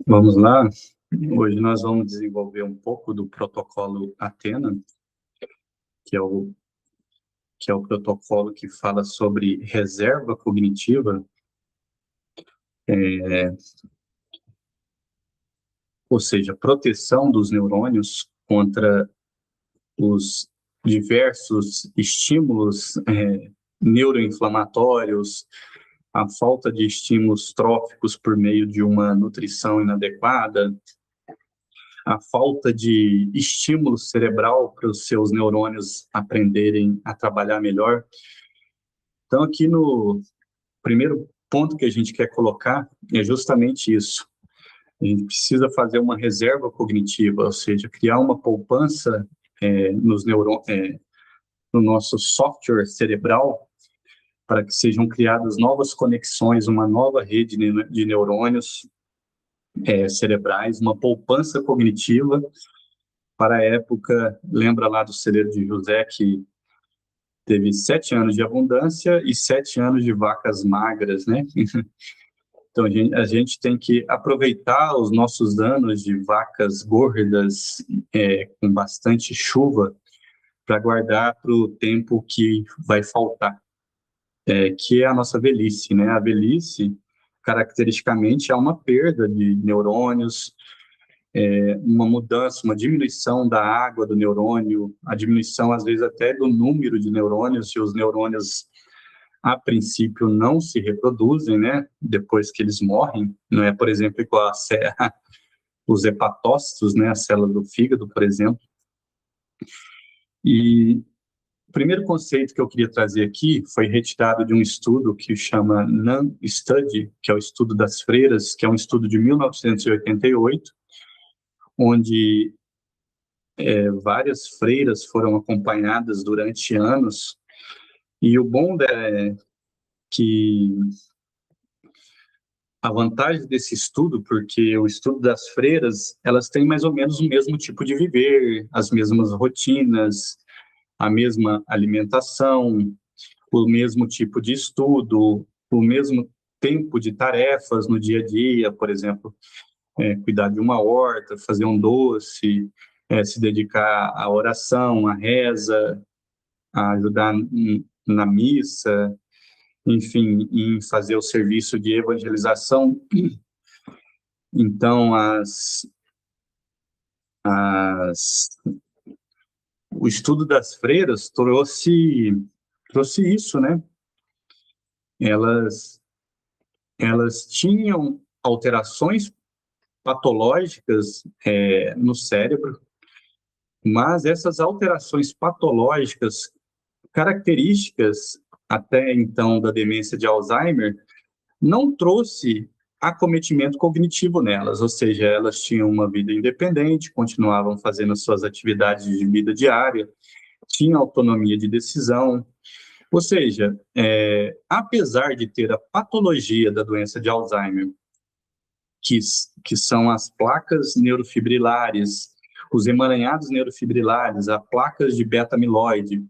Vamos lá. Hoje nós vamos desenvolver um pouco do protocolo Athena, que é o, que é o protocolo que fala sobre reserva cognitiva, é, ou seja, proteção dos neurônios contra os diversos estímulos neuroinflamatórios, a falta de estímulos tróficos por meio de uma nutrição inadequada, a falta de estímulo cerebral para os seus neurônios aprenderem a trabalhar melhor. Então, aqui no primeiro ponto que a gente quer colocar é justamente isso. A gente precisa fazer uma reserva cognitiva, ou seja, criar uma poupança no nosso software cerebral para que sejam criadas novas conexões, uma nova rede de neurônios cerebrais, uma poupança cognitiva para a época, lembra lá do celeiro de José, que teve 7 anos de abundância e 7 anos de vacas magras, né? Então, a gente tem que aproveitar os nossos anos de vacas gordas, com bastante chuva, para guardar para o tempo que vai faltar, que é a nossa velhice, né? A velhice, caracteristicamente, é uma perda de neurônios, uma mudança, uma diminuição da água do neurônio, a diminuição, às vezes, até do número de neurônios, se os neurônios, a princípio, não se reproduzem, né, depois que eles morrem, não é, por exemplo, igual os hepatócitos, né, a célula do fígado, por exemplo. E o primeiro conceito que eu queria trazer aqui foi retirado de um estudo que chama Nun Study, que é o estudo das freiras, que é um estudo de 1988, onde várias freiras foram acompanhadas durante anos, e o bom é que a vantagem desse estudo, porque o estudo das freiras, elas têm mais ou menos o mesmo tipo de viver, as mesmas rotinas, a mesma alimentação, o mesmo tipo de estudo, o mesmo tempo de tarefas no dia a dia, por exemplo, cuidar de uma horta, fazer um doce, se dedicar à oração, à reza, a ajudar na missa, enfim, em fazer o serviço de evangelização. Então, as, o estudo das freiras trouxe isso, né? Elas, elas tinham alterações patológicas no cérebro, mas essas alterações patológicas, características até então da demência de Alzheimer, não trouxe acometimento cognitivo nelas, ou seja, elas tinham uma vida independente, continuavam fazendo suas atividades de vida diária, tinham autonomia de decisão, ou seja, apesar de ter a patologia da doença de Alzheimer, que são as placas neurofibrilares, os emaranhados neurofibrilares, as placas de beta-amiloide,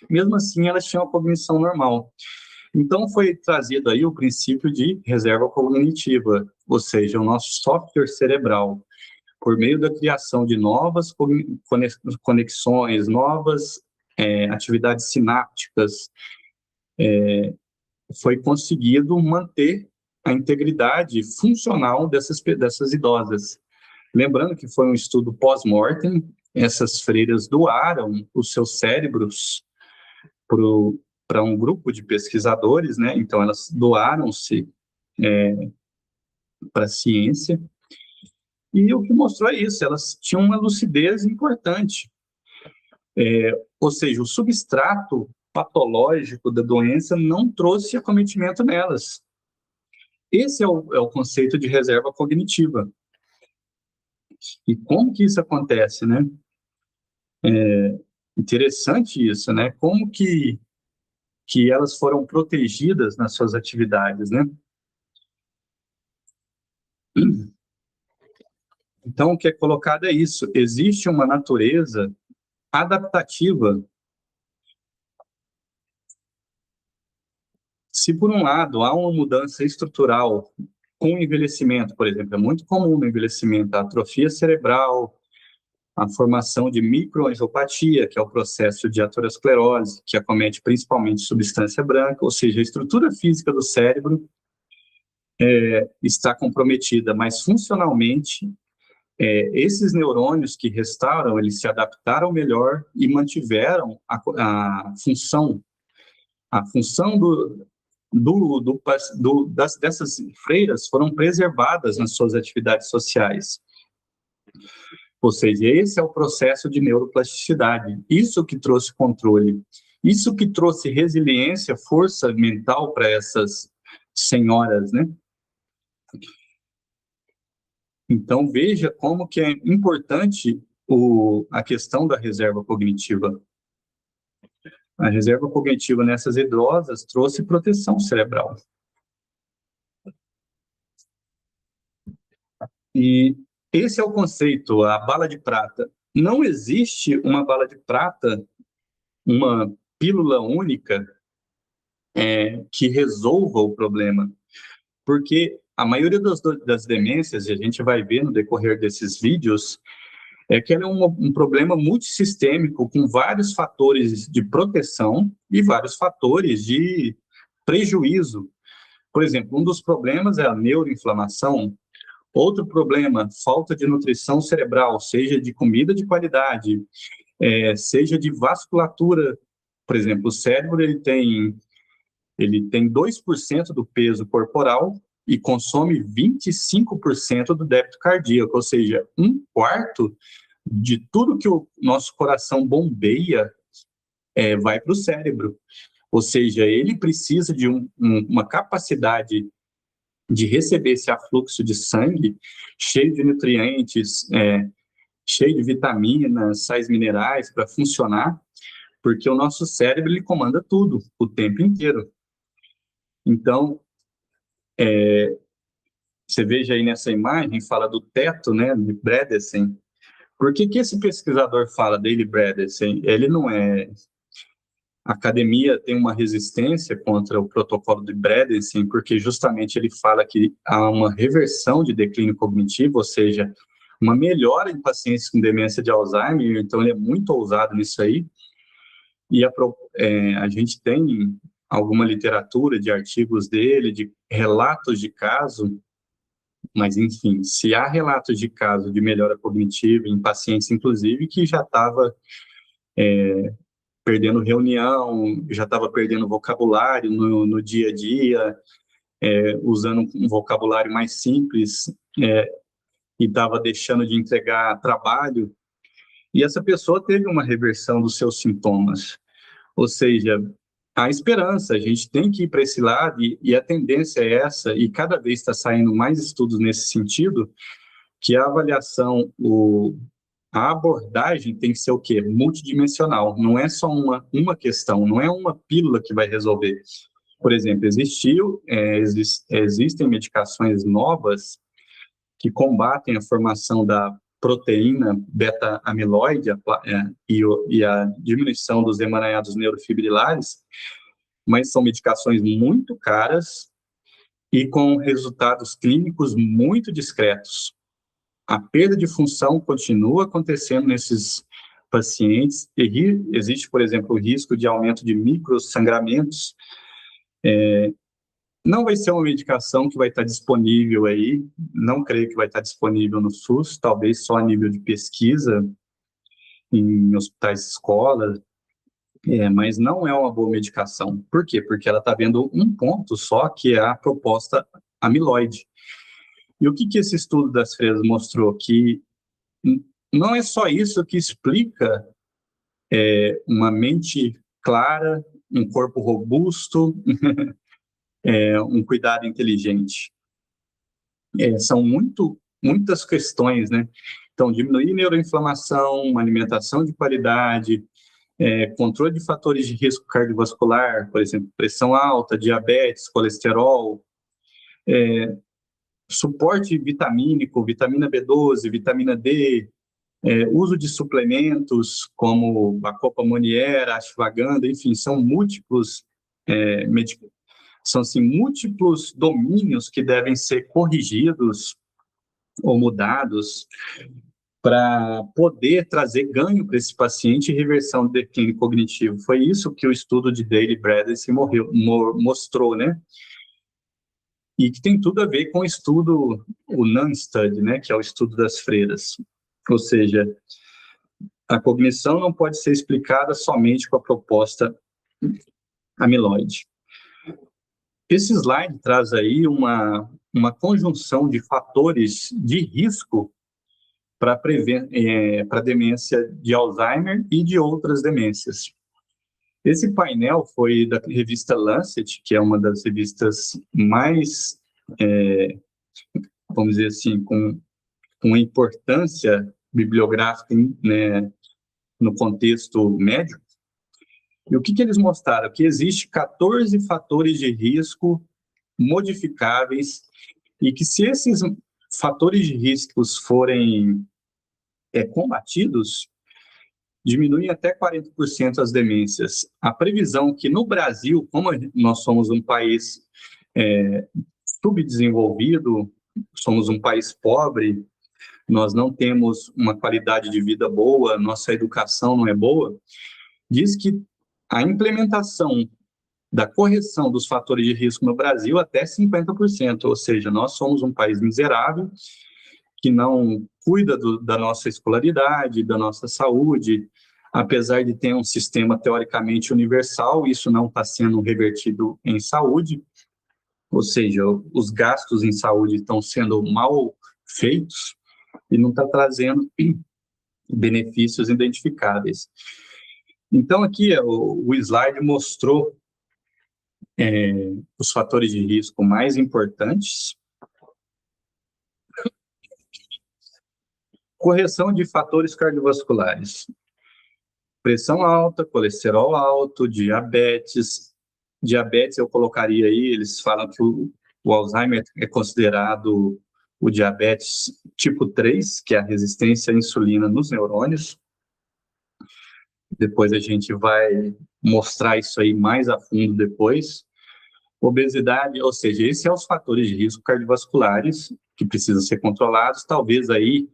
mesmo assim elas tinham a cognição normal. Então, foi trazido aí o princípio de reserva cognitiva, ou seja, o nosso software cerebral, por meio da criação de novas conexões, novas atividades sinápticas, foi conseguido manter a integridade funcional dessas idosas. Lembrando que foi um estudo pós-mortem, essas freiras doaram os seus cérebros para um grupo de pesquisadores, né? Então elas doaram-se para a ciência, e o que mostrou é isso, elas tinham uma lucidez importante, ou seja, o substrato patológico da doença não trouxe acometimento nelas. Esse é o conceito de reserva cognitiva. E como que isso acontece, né? Interessante isso, né? Como que elas foram protegidas nas suas atividades, né? Então, o que é colocado é isso. Existe uma natureza adaptativa. Se, por um lado, há uma mudança estrutural com o envelhecimento, por exemplo, é muito comum no envelhecimento a atrofia cerebral, a formação de microangiopatia, que é o processo de aterosclerose, que acomete principalmente substância branca, ou seja, a estrutura física do cérebro está comprometida, mas funcionalmente, esses neurônios que restaram, eles se adaptaram melhor e mantiveram a função dessas freiras foram preservadas nas suas atividades sociais. Ou seja, esse é o processo de neuroplasticidade. Isso que trouxe controle, isso que trouxe resiliência, força mental para essas senhoras, né? Então, veja como que é importante a questão da reserva cognitiva. A reserva cognitiva nessas idosas trouxe proteção cerebral. E esse é o conceito, a bala de prata. Não existe uma bala de prata, uma pílula única que resolva o problema, porque a maioria das demências, e a gente vai ver no decorrer desses vídeos, é que ela é um problema multissistêmico com vários fatores de proteção e vários fatores de prejuízo. Por exemplo, um dos problemas é a neuroinflamação. Outro problema, falta de nutrição cerebral, seja de comida de qualidade, seja de vasculatura. Por exemplo, o cérebro ele tem 2% do peso corporal e consome 25% do débito cardíaco, ou seja, um quarto de tudo que o nosso coração bombeia vai para o cérebro. Ou seja, ele precisa de uma capacidade de receber esse afluxo de sangue cheio de nutrientes, cheio de vitaminas, sais minerais para funcionar, porque o nosso cérebro ele comanda tudo o tempo inteiro. Então, você veja aí nessa imagem, fala do teto, né, de Bredesen. Por que esse pesquisador fala dele, Bredesen? Ele não é... A academia tem uma resistência contra o protocolo de Bredesen, porque justamente ele fala que há uma reversão de declínio cognitivo, ou seja, uma melhora em pacientes com demência de Alzheimer, então ele é muito ousado nisso aí. E a gente tem alguma literatura de artigos dele, de relatos de caso, mas, enfim, se há relatos de caso de melhora cognitiva em pacientes, inclusive, que já estava perdendo reunião, já estava perdendo vocabulário no dia a dia, usando um vocabulário mais simples, e estava deixando de entregar trabalho, e essa pessoa teve uma reversão dos seus sintomas. Ou seja, há esperança, a gente tem que ir para esse lado, e a tendência é essa, e cada vez está saindo mais estudos nesse sentido, que a avaliação, a abordagem tem que ser o quê? Multidimensional, não é só uma questão, não é uma pílula que vai resolver. Por exemplo, existem medicações novas que combatem a formação da proteína beta-amiloide e a diminuição dos emaranhados neurofibrilares, mas são medicações muito caras e com resultados clínicos muito discretos. A perda de função continua acontecendo nesses pacientes, e existe, por exemplo, o risco de aumento de microsangramentos. Não vai ser uma medicação que vai estar disponível aí, não creio que vai estar disponível no SUS, talvez só a nível de pesquisa, em hospitais e escolas, mas não é uma boa medicação. Por quê? Porque ela está vendo um ponto só, que é a proposta amiloide. E o que esse estudo das freiras mostrou? Que não é só isso que explica uma mente clara, um corpo robusto, um cuidado inteligente. São muitas questões, né? Então, diminuir neuroinflamação, uma alimentação de qualidade, controle de fatores de risco cardiovascular, por exemplo, pressão alta, diabetes, colesterol, suporte vitamínico, vitamina B12, vitamina D, uso de suplementos como a copamoniera, ashwagandha, enfim, são múltiplos São, assim, múltiplos domínios que devem ser corrigidos ou mudados para poder trazer ganho para esse paciente e reversão do declínio cognitivo. Foi isso que o estudo de Daly Bradley mostrou, né? E que tem tudo a ver com o estudo, o NAN-Study, né? Que é o estudo das freiras. Ou seja, a cognição não pode ser explicada somente com a proposta amiloide. Esse slide traz aí uma conjunção de fatores de risco para demência de Alzheimer e de outras demências. Esse painel foi da revista Lancet, que é uma das revistas mais, vamos dizer assim, com importância bibliográfica, né, no contexto médico. E o que eles mostraram? Que existe 14 fatores de risco modificáveis e que, se esses fatores de riscos forem combatidos, diminuem até 40% as demências. A previsão que no Brasil, como nós somos um país subdesenvolvido, somos um país pobre, nós não temos uma qualidade de vida boa, nossa educação não é boa, diz que a implementação da correção dos fatores de risco no Brasil até 50%, ou seja, nós somos um país miserável, que não cuida da nossa escolaridade, da nossa saúde, apesar de ter um sistema teoricamente universal, isso não está sendo revertido em saúde, ou seja, os gastos em saúde estão sendo mal feitos e não está trazendo benefícios identificáveis. Então, aqui o slide mostrou os fatores de risco mais importantes. Correção de fatores cardiovasculares. Pressão alta, colesterol alto, diabetes. Diabetes eu colocaria aí, eles falam que o Alzheimer é considerado o diabetes tipo 3, que é a resistência à insulina nos neurônios. Depois a gente vai mostrar isso aí mais a fundo depois. Obesidade, ou seja, esses são os fatores de risco cardiovasculares que precisam ser controlados. Talvez aí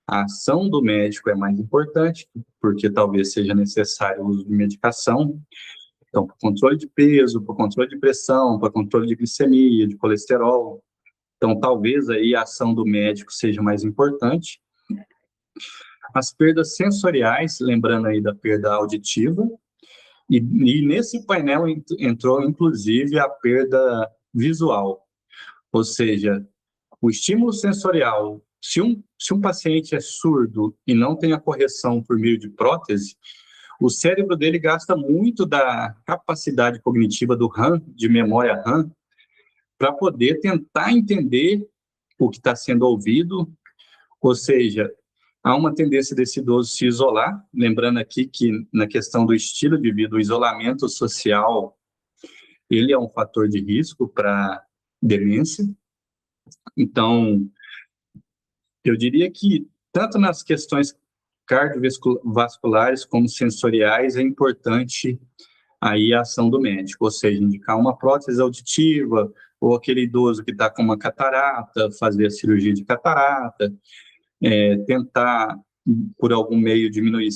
a ação do médico é mais importante, porque talvez seja necessário o uso de medicação. Então, para controle de peso, para controle de pressão, para controle de glicemia, de colesterol. Então, talvez aí a ação do médico seja mais importante. As perdas sensoriais, lembrando aí da perda auditiva, e nesse painel entrou, inclusive, a perda visual, ou seja, o estímulo sensorial, se um paciente é surdo e não tem a correção por meio de prótese, o cérebro dele gasta muito da capacidade cognitiva do RAM, de memória RAM, para poder tentar entender o que está sendo ouvido, ou seja, há uma tendência desse idoso se isolar, lembrando aqui que na questão do estilo de vida, o isolamento social, ele é um fator de risco para demência. Então, eu diria que tanto nas questões cardiovasculares como sensoriais é importante aí a ação do médico, ou seja, indicar uma prótese auditiva, ou aquele idoso que está com uma catarata, fazer a cirurgia de catarata, tentar, por algum meio, diminuir,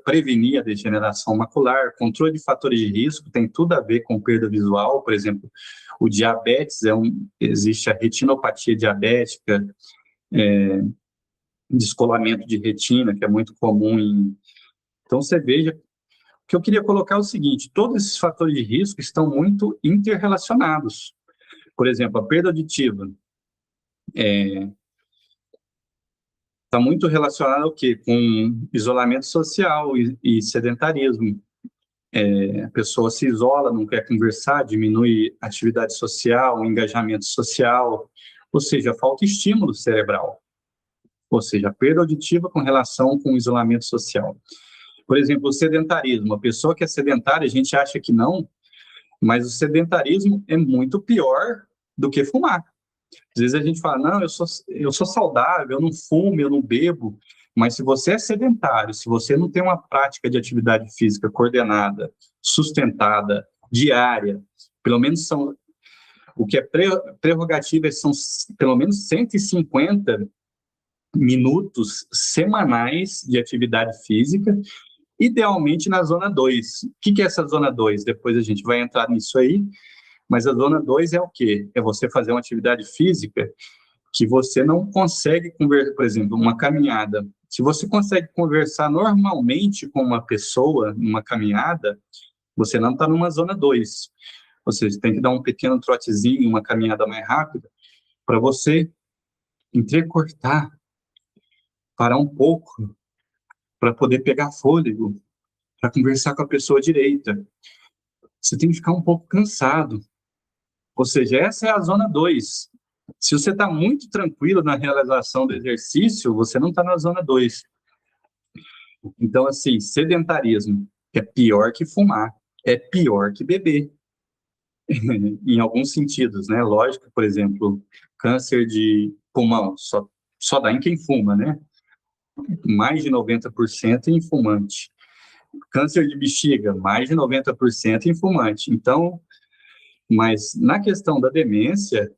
prevenir a degeneração macular. Controle de fatores de risco tem tudo a ver com perda visual, por exemplo, o diabetes, existe a retinopatia diabética, descolamento de retina, que é muito comum. Então, você veja, o que eu queria colocar é o seguinte, todos esses fatores de risco estão muito interrelacionados. Por exemplo, a perda auditiva está muito relacionada ao quê? Com isolamento social e sedentarismo. A pessoa se isola, não quer conversar, diminui a atividade social, o engajamento social, ou seja, falta estímulo cerebral. Ou seja, a perda auditiva com relação com o isolamento social. Por exemplo, o sedentarismo. A pessoa que é sedentária, a gente acha que não, mas o sedentarismo é muito pior do que fumar. Às vezes a gente fala, não, eu sou saudável, eu não fumo, eu não bebo, mas se você é sedentário, se você não tem uma prática de atividade física coordenada, sustentada, diária, Pelo menos são, o que é prerrogativa são pelo menos 150 minutos semanais de atividade física, idealmente na zona 2. O que é essa zona 2? Depois a gente vai entrar nisso aí, mas a zona 2 é o quê? É você fazer uma atividade física que você não consegue conversar, por exemplo, uma caminhada. Se você consegue conversar normalmente com uma pessoa numa caminhada, você não está numa zona 2. Ou seja, tem que dar um pequeno trotezinho, uma caminhada mais rápida, para você entrecortar, parar um pouco, para poder pegar fôlego, para conversar com a pessoa direita. Você tem que ficar um pouco cansado. Ou seja, essa é a zona 2. Se você está muito tranquilo na realização do exercício, você não está na zona 2. Então, assim, sedentarismo é pior que fumar, é pior que beber, em alguns sentidos, né? Lógico, por exemplo, câncer de pulmão só dá em quem fuma, né? Mais de 90% em fumante. Câncer de bexiga, mais de 90% em fumante. Então, mas na questão da demência,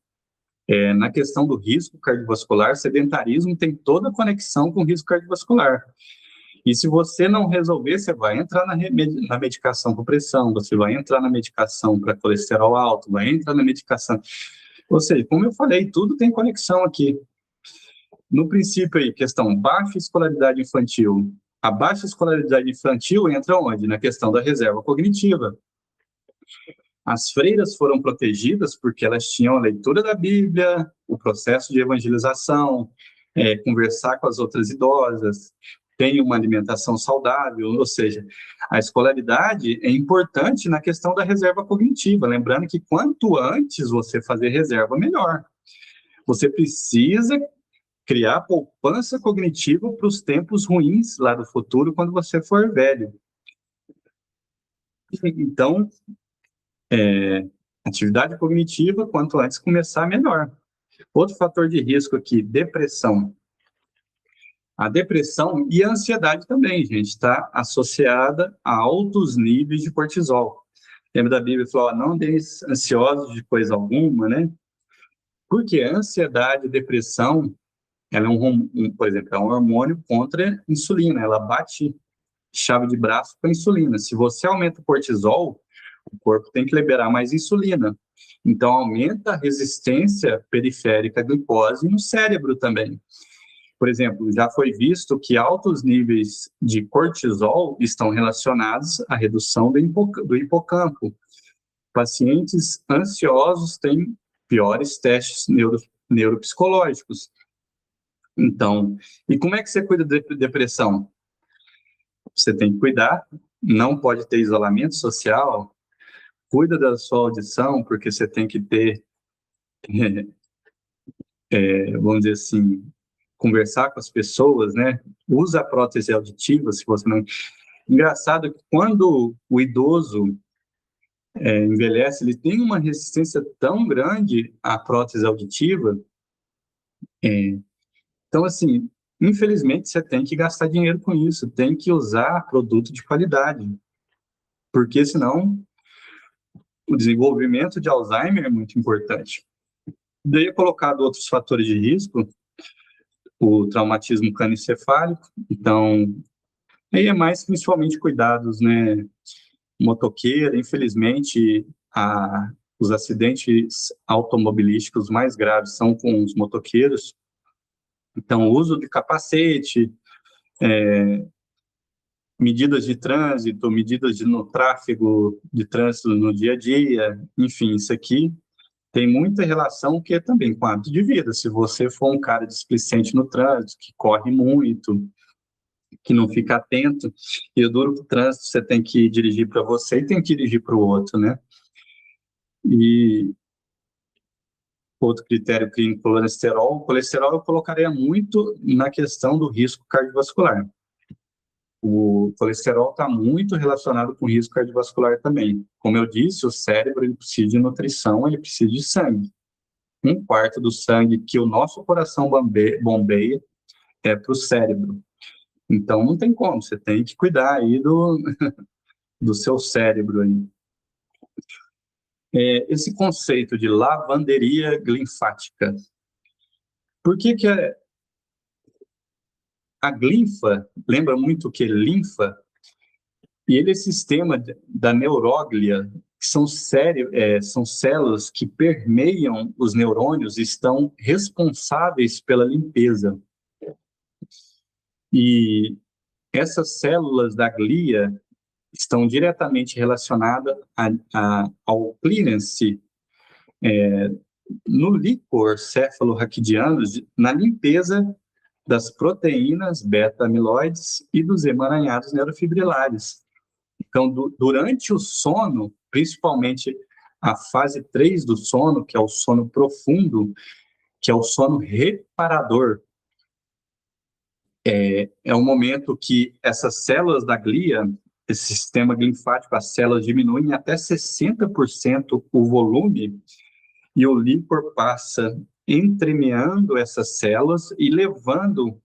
na questão do risco cardiovascular, sedentarismo tem toda a conexão com o risco cardiovascular. E se você não resolver, você vai entrar na medicação para pressão, você vai entrar na medicação para colesterol alto, vai entrar na medicação. Ou seja, como eu falei, tudo tem conexão aqui. No princípio aí, questão baixa escolaridade infantil. A baixa escolaridade infantil entra onde? Na questão da reserva cognitiva. As freiras foram protegidas porque elas tinham a leitura da Bíblia, o processo de evangelização, conversar com as outras idosas, tem uma alimentação saudável, ou seja, a escolaridade é importante na questão da reserva cognitiva, lembrando que quanto antes você fazer reserva, melhor. Você precisa criar poupança cognitiva para os tempos ruins lá do futuro, quando você for velho. Então, atividade cognitiva, quanto antes começar, melhor. Outro fator de risco aqui, depressão. A depressão e a ansiedade também, gente, está associada a altos níveis de cortisol. Lembra da Bíblia que falou, não andeis ansiosos de coisa alguma, né? Porque a ansiedade e depressão, ela é por exemplo, é um hormônio contra a insulina, ela bate chave de braço com a insulina. Se você aumenta o cortisol, o corpo tem que liberar mais insulina. Então, aumenta a resistência periférica à glicose no cérebro também. Por exemplo, já foi visto que altos níveis de cortisol estão relacionados à redução do hipocampo. Pacientes ansiosos têm piores testes neuropsicológicos. Então, e como é que você cuida de depressão? Você tem que cuidar, não pode ter isolamento social, cuida da sua audição, porque você tem que ter, vamos dizer assim, conversar com as pessoas, né? Usa a prótese auditiva, se você não... Engraçado que quando o idoso envelhece, ele tem uma resistência tão grande à prótese auditiva, então, assim, infelizmente, você tem que gastar dinheiro com isso, tem que usar produto de qualidade, porque senão o desenvolvimento de Alzheimer é muito importante. Daí é colocado outros fatores de risco, o traumatismo crânioencefálico, então, aí é mais principalmente cuidados, né, motoqueira, infelizmente, os acidentes automobilísticos mais graves são com os motoqueiros, então, o uso de capacete, medidas de trânsito, no tráfego de trânsito no dia a dia, enfim, isso aqui tem muita relação que é também com hábito de vida. Se você for um cara displicente no trânsito, que corre muito, que não fica atento, e duro que o trânsito você tem que dirigir para você e tem que dirigir para o outro, né? E outro critério clínico, o colesterol eu colocaria muito na questão do risco cardiovascular. O colesterol está muito relacionado com o risco cardiovascular também. Como eu disse, o cérebro ele precisa de nutrição, ele precisa de sangue. Um quarto do sangue que o nosso coração bombeia é para o cérebro. Então, não tem como, você tem que cuidar aí do seu cérebro aí. esse conceito de lavanderia linfática. Por que a glinfa lembra muito o que linfa? E ele é sistema da neuróglia, que são células que permeiam os neurônios e estão responsáveis pela limpeza. E essas células da glia estão diretamente relacionadas ao clearance no líquor cefalorraquidiano, na limpeza das proteínas beta-amiloides e dos emaranhados neurofibrilares. Então, durante o sono, principalmente a fase 3 do sono, que é o sono profundo, que é o sono reparador, é um momento que essas células da glia, esse sistema linfático, as células diminuem até 60% o volume e o líquor passa entremeando essas células e levando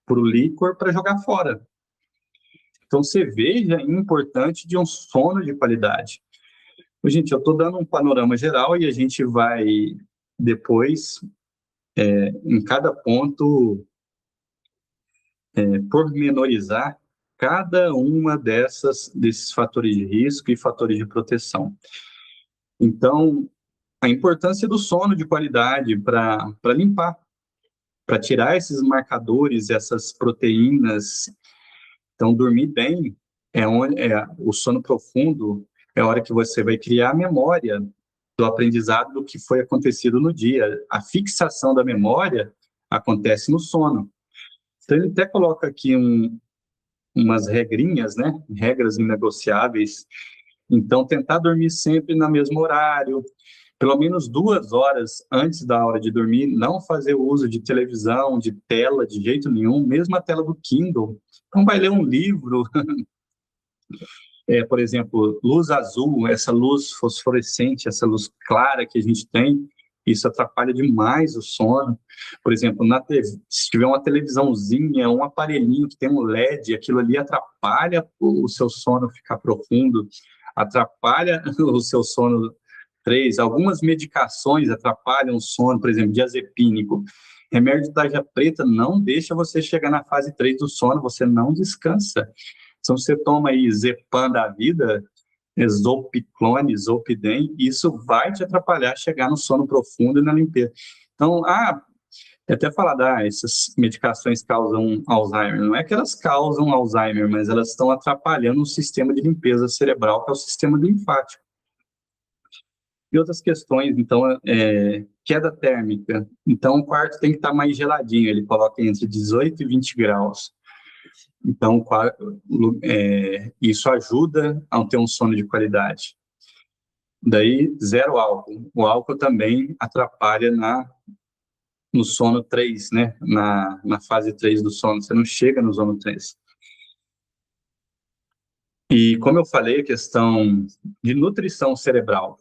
para o líquor para jogar fora. Então, você veja a importância de um sono de qualidade. Gente, eu estou dando um panorama geral e a gente vai depois, em cada ponto, pormenorizar cada uma desses fatores de risco e fatores de proteção. Então, a importância do sono de qualidade para limpar, para tirar esses marcadores, essas proteínas. Então, dormir bem o sono profundo é a hora que você vai criar a memória do aprendizado do que foi acontecido no dia. A fixação da memória acontece no sono. Então, ele até coloca aqui umas regrinhas, né? Regras inegociáveis. Então, tentar dormir sempre no mesmo horário, pelo menos 2 horas antes da hora de dormir, não fazer uso de televisão, de tela, de jeito nenhum, mesmo a tela do Kindle. Então, vai ler um livro, por exemplo, luz azul, essa luz fosforescente, essa luz clara que a gente tem, isso atrapalha demais o sono. Por exemplo, se tiver uma televisãozinha, um aparelhinho que tem um LED, aquilo ali atrapalha o seu sono ficar profundo, atrapalha o seu sono 3. Algumas medicações atrapalham o sono, por exemplo, diazepínico. Remédio de tarja preta não deixa você chegar na fase 3 do sono, você não descansa. Então, você toma aí Zepam da vida, Zolpiclone, Zolpidem, isso vai te atrapalhar chegar no sono profundo e na limpeza. Então, até falar, essas medicações causam Alzheimer. Não é que elas causam Alzheimer, mas elas estão atrapalhando o sistema de limpeza cerebral, que é o sistema linfático. E outras questões, então, queda térmica. Então, o quarto tem que estar mais geladinho, ele coloca entre 18 e 20 graus. Então, isso ajuda a ter um sono de qualidade. Daí, 0 álcool. O álcool também atrapalha no sono 3, né? Na fase 3 do sono, você não chega no sono 3. E, como eu falei, a questão de nutrição cerebral.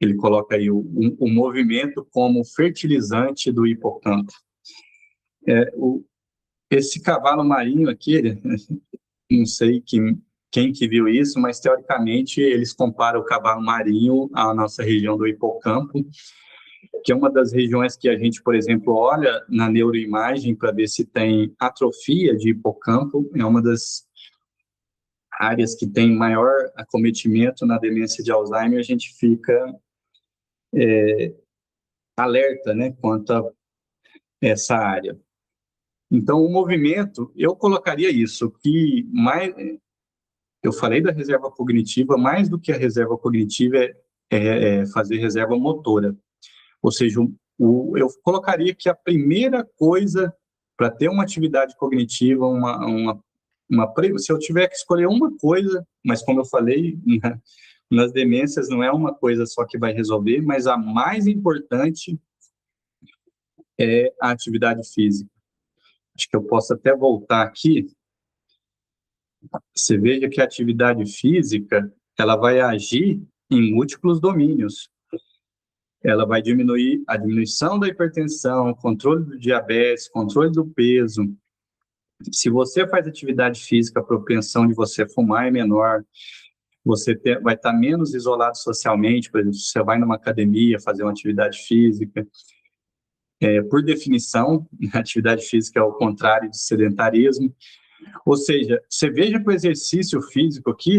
Ele coloca aí o movimento como fertilizante do hipocampo. Esse cavalo marinho aqui, não sei quem que viu isso, mas teoricamente eles comparam o cavalo marinho à nossa região do hipocampo, que é uma das regiões que a gente, por exemplo, olha na neuroimagem para ver se tem atrofia de hipocampo, é uma das áreas que tem maior acometimento na demência de Alzheimer, a gente fica alerta, né, quanto a essa área. Então, o movimento, eu colocaria isso, que mais, eu falei da reserva cognitiva, mais do que a reserva cognitiva é fazer reserva motora. Ou seja, eu colocaria que a primeira coisa para ter uma atividade cognitiva, se eu tiver que escolher uma coisa, mas como eu falei, nas demências não é uma coisa só que vai resolver, mas a mais importante é a atividade física. Acho que eu posso até voltar aqui. Você veja que a atividade física, ela vai agir em múltiplos domínios. Ela vai diminuir a diminuição da hipertensão, controle do diabetes, controle do peso. Se você faz atividade física, a propensão de você fumar é menor. vai estar menos isolado socialmente, por exemplo, você vai numa academia fazer uma atividade física. Por definição, a atividade física é o contrário de sedentarismo. Ou seja, você veja que o exercício físico aqui,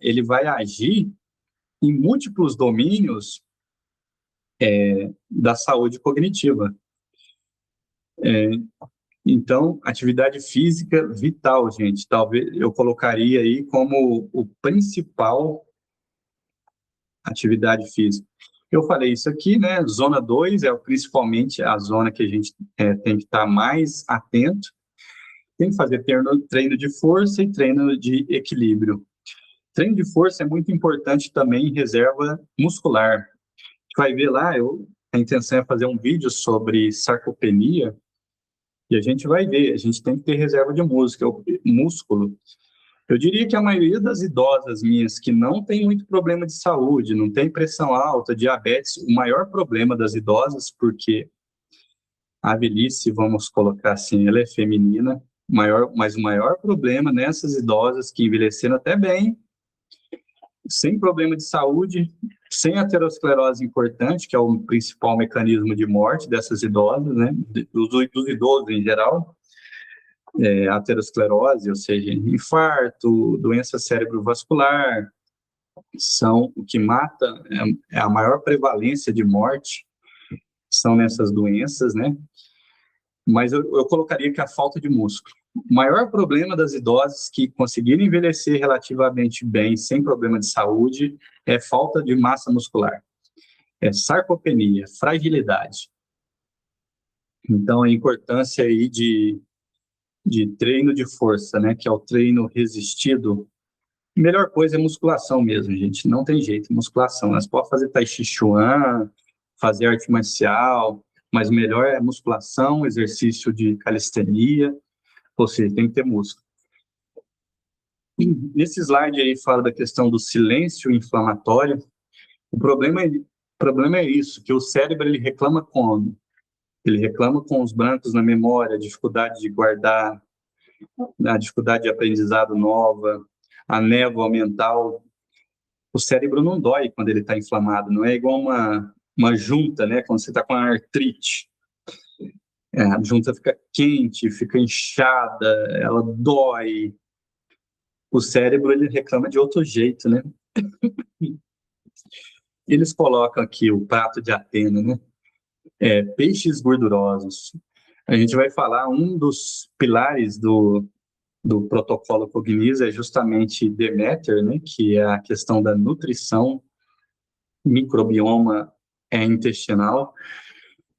ele vai agir em múltiplos domínios da saúde cognitiva. Então, atividade física vital, gente. Talvez eu colocaria aí como o principal atividade física. Eu falei isso aqui, né? Zona 2 é principalmente a zona que a gente tem que estar mais atento. Tem que fazer treino de força e treino de equilíbrio. Treino de força é muito importante também em reserva muscular. A gente vai ver lá, a intenção é fazer um vídeo sobre sarcopenia, e a gente vai ver, a gente tem que ter reserva de músculo. Eu diria que a maioria das idosas minhas que não tem muito problema de saúde, não tem pressão alta, diabetes, o maior problema das idosas, porque a velhice, vamos colocar assim, ela é feminina, mas o maior problema nessas idosas que envelheceram até bem, sem problema de saúde, sem aterosclerose importante, que é o principal mecanismo de morte dessas idosas, né, dos idosos em geral, aterosclerose, ou seja, infarto, doença cerebrovascular, são o que mata, a maior prevalência de morte são nessas doenças, né? Mas eu colocaria que a falta de músculo. O maior problema das idosas que conseguiram envelhecer relativamente bem, sem problema de saúde, é falta de massa muscular. É sarcopenia, fragilidade. Então, a importância aí de treino de força, né, que é o treino resistido. A melhor coisa é musculação mesmo, gente. Não tem jeito, musculação. Nós podemos fazer tai chi chuan, fazer arte marcial, mas o melhor é musculação, exercício de calistenia, ou seja, tem que ter músculo. Nesse slide aí fala da questão do silêncio inflamatório. O problema é isso, que o cérebro ele reclama como? Ele reclama com os brancos na memória, a dificuldade de guardar, a dificuldade de aprendizado nova, a névoa mental. O cérebro não dói quando ele está inflamado, não é igual uma junta, né? Quando você está com a artrite. A junta fica quente, fica inchada, ela dói. O cérebro, ele reclama de outro jeito, né? Eles colocam aqui o prato de Atena, né? Peixes gordurosos. A gente vai falar, um dos pilares do protocolo Cogniza é justamente Deméter, né? Que é a questão da nutrição, microbioma intestinal.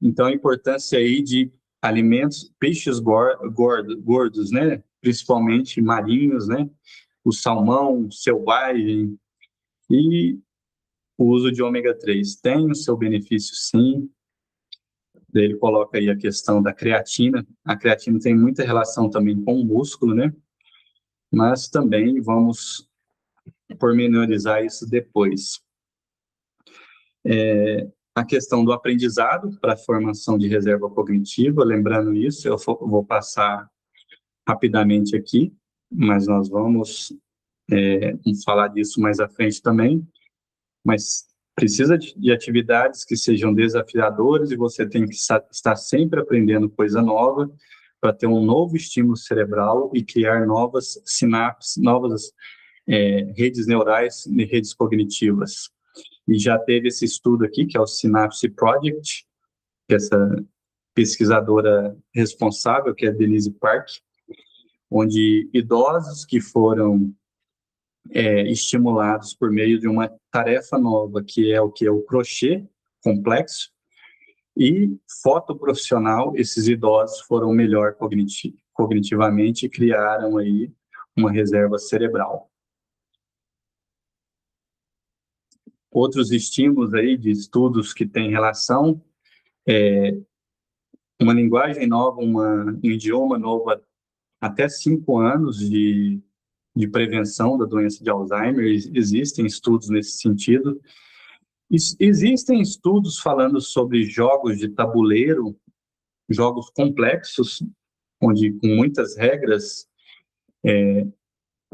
Então, a importância aí de alimentos, peixes gordos, né? Principalmente marinhos, né? O salmão selvagem e o uso de ômega 3 tem o seu benefício, sim. Ele coloca aí a questão da creatina. A creatina tem muita relação também com o músculo, né? Mas também vamos pormenorizar isso depois. A questão do aprendizado para a formação de reserva cognitiva, lembrando isso, eu vou passar rapidamente aqui, mas nós vamos falar disso mais à frente também. Mas precisa de atividades que sejam desafiadoras e você tem que estar sempre aprendendo coisa nova para ter um novo estímulo cerebral e criar novas sinapses, novas redes neurais e redes cognitivas. E já teve esse estudo aqui, que é o Synapse Project, que é essa pesquisadora responsável, que é a Denise Park, onde idosos que foram estimulados por meio de uma tarefa nova, que é o crochê complexo, e foto profissional, esses idosos foram melhor cognitivamente e criaram aí uma reserva cerebral. Outros estímulos aí de estudos que têm relação, uma linguagem nova, um idioma novo até 5 anos de prevenção da doença de Alzheimer, existem estudos nesse sentido. Existem estudos falando sobre jogos de tabuleiro, jogos complexos, onde com muitas regras,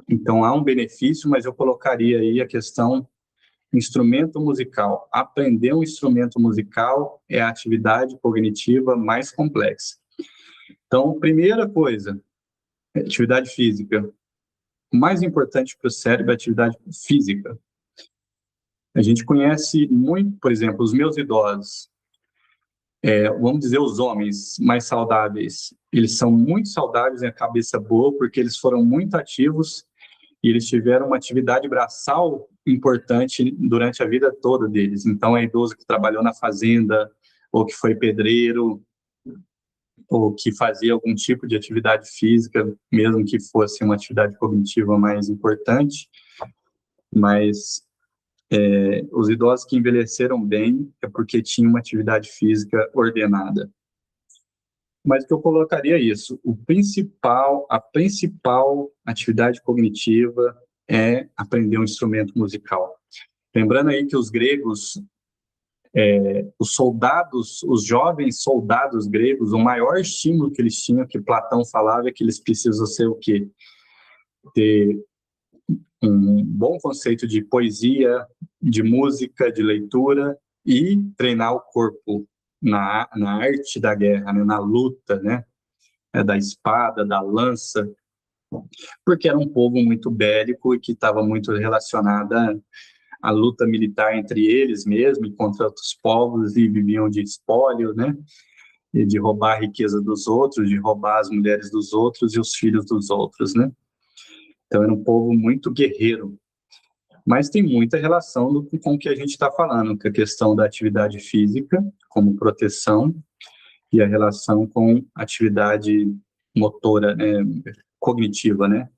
Então, há um benefício, mas eu colocaria aí a questão instrumento musical. Aprender um instrumento musical é a atividade cognitiva mais complexa. Então, primeira coisa, atividade física. O mais importante para o cérebro é a atividade física. A gente conhece muito, por exemplo, os meus idosos, vamos dizer, os homens mais saudáveis, eles são muito saudáveis e a cabeça boa porque eles foram muito ativos e eles tiveram uma atividade braçal importante durante a vida toda deles. Então, é idoso que trabalhou na fazenda, ou que foi pedreiro, ou que fazia algum tipo de atividade física, mesmo que fosse uma atividade cognitiva mais importante, mas os idosos que envelheceram bem é porque tinham uma atividade física ordenada. Mas o que eu colocaria é isso, a principal atividade cognitiva é aprender um instrumento musical. Lembrando aí que os gregos, os soldados, os jovens soldados gregos, o maior estímulo que eles tinham, que Platão falava, é que eles precisam ser o quê? Ter um bom conceito de poesia, de música, de leitura e treinar o corpo na arte da guerra, né? Na luta, né? Da espada, da lança, porque era um povo muito bélico e que estava muito relacionada à luta militar entre eles mesmo e contra outros povos e viviam de espólio, né? E de roubar a riqueza dos outros, de roubar as mulheres dos outros e os filhos dos outros, né? Então era um povo muito guerreiro, mas tem muita relação com o que a gente está falando, que é a questão da atividade física como proteção e a relação com atividade motora, cognitiva, né?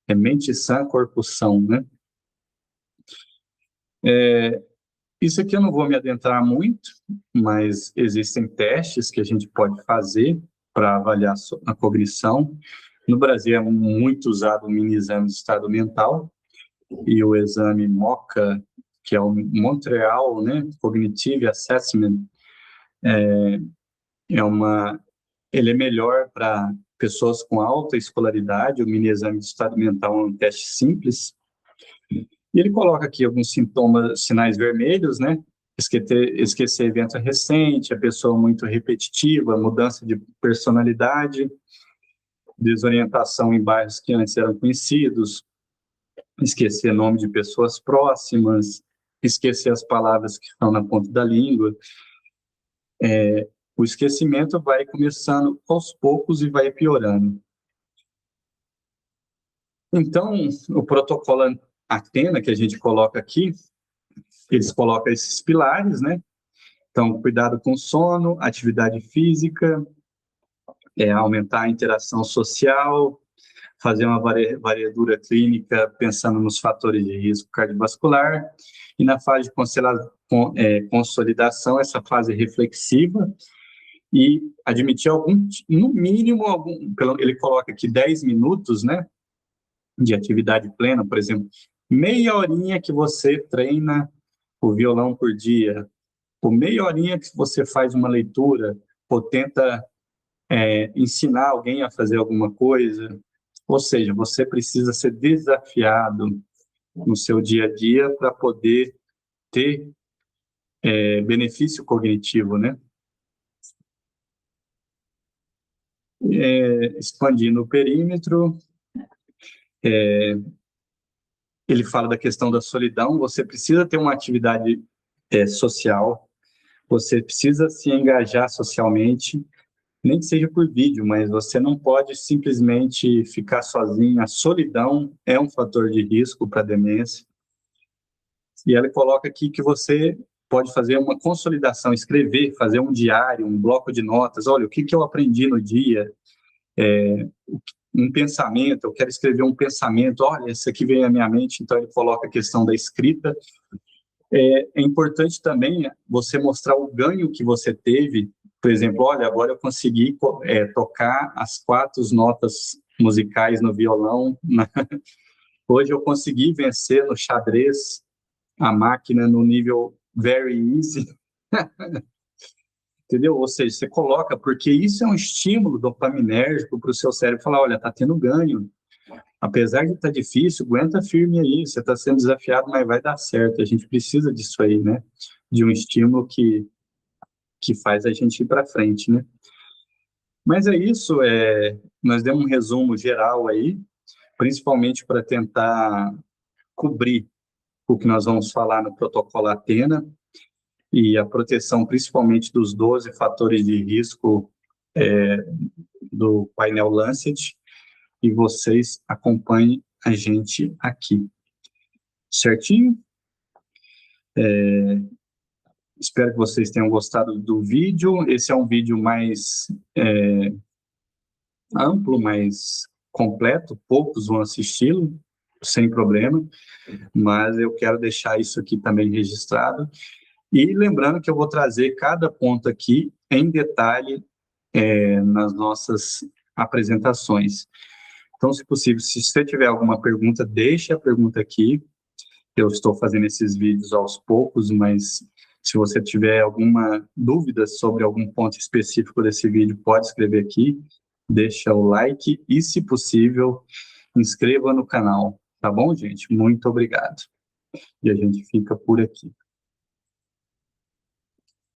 É mente sã, corpo são, né? Isso aqui eu não vou me adentrar muito, mas existem testes que a gente pode fazer para avaliar a cognição. No Brasil é muito usado o mini exame de estado mental e o exame MoCA, que é o Montreal, né, Cognitive Assessment, ele é melhor para pessoas com alta escolaridade. O mini exame de estado mental é um teste simples. E ele coloca aqui alguns sintomas, sinais vermelhos, né? Esquecer evento recente, a pessoa muito repetitiva, mudança de personalidade, desorientação em bairros que antes eram conhecidos, esquecer nome de pessoas próximas, esquecer as palavras que estão na ponta da língua. O esquecimento vai começando aos poucos e vai piorando. Então, o protocolo Atena, que a gente coloca aqui, eles colocam esses pilares, né? Então, cuidado com o sono, atividade física, aumentar a interação social, fazer uma varredura clínica pensando nos fatores de risco cardiovascular, e na fase de consolidação, essa fase reflexiva, e admitir no mínimo, ele coloca aqui 10 minutos, né, de atividade plena, por exemplo, meia horinha que você treina o violão por dia, por meia horinha que você faz uma leitura, ou tenta ensinar alguém a fazer alguma coisa. Ou seja, você precisa ser desafiado no seu dia a dia para poder ter benefício cognitivo, né? Expandindo o perímetro, ele fala da questão da solidão. Você precisa ter uma atividade social, você precisa se engajar socialmente, nem que seja por vídeo, mas você não pode simplesmente ficar sozinho. A solidão é um fator de risco para a demência. E ela coloca aqui que você pode fazer uma consolidação, escrever, fazer um diário, um bloco de notas. Olha, o que eu aprendi no dia? Um pensamento, eu quero escrever um pensamento. Olha, esse aqui veio à minha mente. Então, ele coloca a questão da escrita. É importante também você mostrar o ganho que você teve. Por exemplo, olha, agora eu consegui tocar as 4 notas musicais no violão. Hoje eu consegui vencer no xadrez a máquina no nível very easy. Entendeu? Ou seja, você coloca, porque isso é um estímulo dopaminérgico para o seu cérebro falar, olha, está tendo ganho. apesar de estar difícil, aguenta firme aí, você está sendo desafiado, mas vai dar certo, a gente precisa disso aí, né? De um estímulo que faz a gente ir para frente, né? Mas é isso, nós demos um resumo geral aí, principalmente para tentar cobrir o que nós vamos falar no protocolo Athena e a proteção principalmente dos 12 fatores de risco do painel Lancet, e vocês acompanhem a gente aqui. Certinho? Espero que vocês tenham gostado do vídeo. Esse é um vídeo mais amplo, mais completo, poucos vão assisti-lo, sem problema, mas eu quero deixar isso aqui também registrado. E lembrando que eu vou trazer cada ponto aqui em detalhe nas nossas apresentações. Então, se possível, se você tiver alguma pergunta, deixe a pergunta aqui. Eu estou fazendo esses vídeos aos poucos, mas se você tiver alguma dúvida sobre algum ponto específico desse vídeo, pode escrever aqui, deixa o like e, se possível, inscreva no canal. Tá bom, gente? Muito obrigado. E a gente fica por aqui.